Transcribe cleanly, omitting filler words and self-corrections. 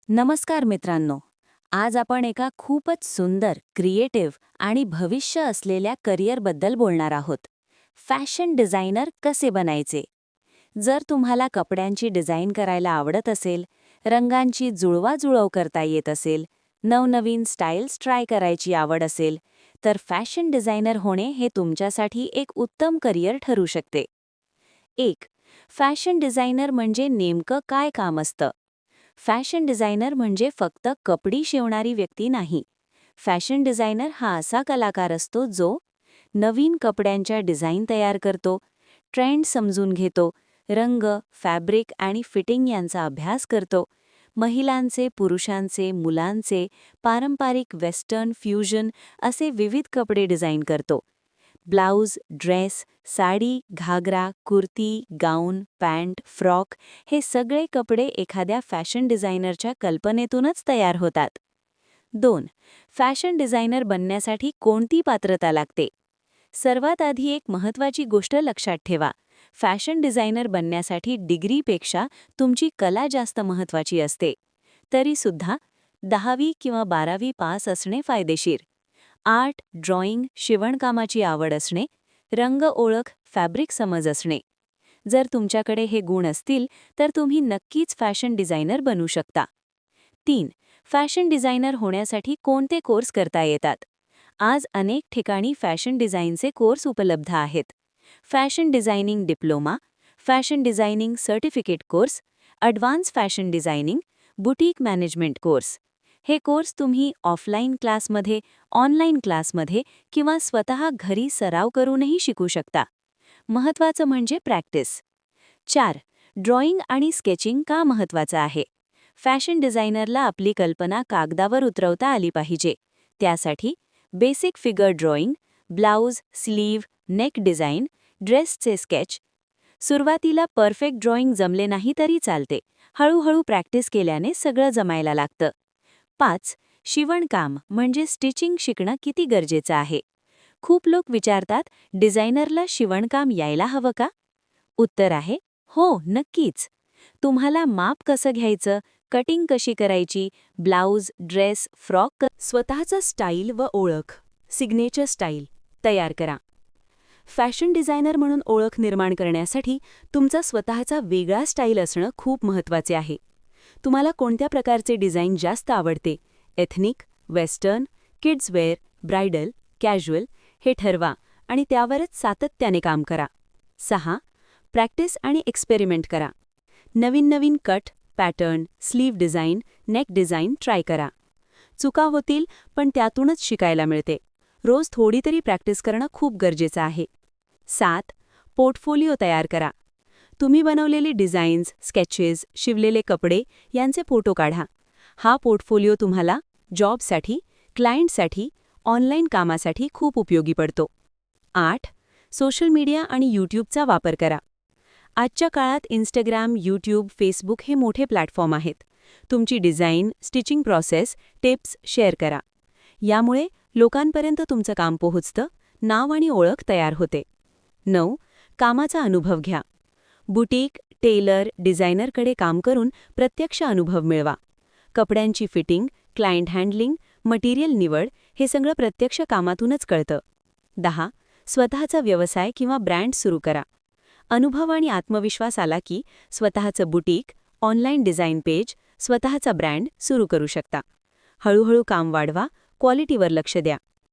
नमस्कार मित्रांनो. आज आपण एका खूपच सुंदर, क्रिएटिव्ह आणि भविष्य असलेल्या करिअरबद्दल बोलणार आहोत. फॅशन डिझायनर कसे बनायचे? जर तुम्हाला कपड्यांची डिझाईन करायला आवडत असेल, रंगांची जुळवाजुळव करता येत असेल, नवनवीन स्टाईल्स ट्राय करायची आवड असेल, तर फॅशन डिझायनर होणे हे तुमच्यासाठी एक उत्तम करिअर ठरू शकते. 1. फॅशन डिझायनर म्हणजे नेमकं काय काम असतं? फॅशन डिझायनर म्हणजे फक्त कपडी शिवणारी व्यक्ती नाही. फॅशन डिझायनर हा असा कलाकार असतो जो नवीन कपड्यांच्या डिझाईन तयार करतो, ट्रेंड समजून घेतो, रंग, फॅब्रिक आणि फिटिंग यांचा अभ्यास करतो, महिलांचे, पुरुषांचे, मुलांचे, पारंपरिक वेस्टर्न, फ्युजन असे विविध कपडे डिझाईन करतो. ब्लाउज, ड्रेस, साडी, घागरा, कुर्ती, गाऊन, पॅन्ट, फ्रॉक हे सगळे कपडे एखाद्या फॅशन डिझायनरच्या कल्पनेतूनच तयार होतात. 2. फॅशन डिझायनर बनण्यासाठी कोणती पात्रता लागते? सर्वात आधी एक महत्त्वाची गोष्ट लक्षात ठेवा. फॅशन डिझायनर बनण्यासाठी डिग्रीपेक्षा तुमची कला जास्त महत्त्वाची असते. तरीसुद्धा 10वी किंवा 12वी पास असणे फायदेशीर. आर्ट, ड्रॉइंग, शिवणकामाची आवड असणे, रंग ओळख, फॅब्रिक समज असणे. जर तुमच्याकडे हे गुण असतील तर तुम्ही नक्कीच फॅशन डिझायनर बनू शकता. 3. फॅशन डिझायनर होण्यासाठी कोणते कोर्स करता येतात? आज अनेक ठिकाणी फॅशन डिझाईनचे कोर्स उपलब्ध आहेत. Fashion designing diploma, fashion designing certificate course, advance fashion designing, boutique management course. हे कोर्स तुम्ही ऑफलाईन क्लासमध्ये, ऑनलाईन क्लासमध्ये किंवा स्वतः घरी सराव करूनही शिकू शकता. महत्त्वाचं म्हणजे प्रॅक्टिस. 4. ड्रॉइंग आणि स्केचिंग का महत्त्वाचं आहे? फॅशन डिझायनरला आपली कल्पना कागदावर उतरवता आली पाहिजे. त्यासाठी basic figure drawing, blouse, sleeve, neck design, ड्रेसचे स्केच. सुरुवातीला परफेक्ट ड्रॉइंग जमले नाही तरी चालते. हळूहळू प्रॅक्टिस केल्याने सगळं जमायला लागतं. 5. शिवणकाम म्हणजे स्टिचिंग शिकणं किती गरजेचं आहे? खूप लोक विचारतात, डिझायनरला शिवणकाम यायला हवं का? उत्तर आहे, हो, नक्कीच. तुम्हाला माप कसं घ्यायचं, कटिंग कशी करायची, ब्लाउज, ड्रेस, फ्रॉक स्वतःचा स्टाईल व ओळख, सिग्नेचर स्टाईल तयार करा. फॅशन डिझायनर म्हणून ओळख निर्माण करण्यासाठी तुमचा स्वतःचा वेगळा स्टाईल असणं खूप महत्त्वाचे आहे. तुम्हाला कोणत्या प्रकारचे डिझाईन जास्त आवडते? Ethnic, western, kids wear, bridal, casual हे ठरवा आणि त्यावरच सातत्याने काम करा. 6. प्रॅक्टिस आणि एक्सपेरिमेंट करा. नवीन नवीन cut, pattern, sleeve design, neck design try करा. चुका होतील पण त्यातूनच शिकायला मिळते. रोज थोडी तरी प्रॅक्टिस करणं खूप गरजेचं आहे. 7. पोर्टफोलिओ तयार करा. तुम्ही बनवलेले डिझाईन्स, स्केचेस, शिवलेले कपडे यांचे फोटो काढा. हा पोर्टफोलिओ तुम्हाला जॉबसाठी, क्लायंटसाठी, ऑनलाईन कामासाठी खूप उपयोगी पडतो. 8. सोशल मीडिया आणि यूट्यूबचा वापर करा. आजच्या काळात इंस्टाग्राम, यूट्यूब, फेसबुक हे मोठे प्लॅटफॉर्म आहेत. तुमची design, stitching process, tips share करा. यामुळे लोकांपर्यंत तुमचं काम पोहोचतं, नाव आणि ओळख तयार होते. 9. कामाचा अनुभव घ्या. बुटीक, टेलर, डिझायनरकडे काम करून प्रत्यक्ष अनुभव मिळवा. कपड्यांची फिटिंग, क्लायंट हँडलिंग, मटेरियल निवड हे सगळं प्रत्यक्ष कामातूनच कळतं. 10. स्वतःचा व्यवसाय किंवा ब्रँड सुरू करा. अनुभव आणि आत्मविश्वास आला की स्वतःचं बुटीक, ऑनलाईन डिझाईन पेज, स्वतःचा ब्रँड सुरू करू शकता. हळूहळू काम वाढवा, क्वालिटीवर लक्ष द्या.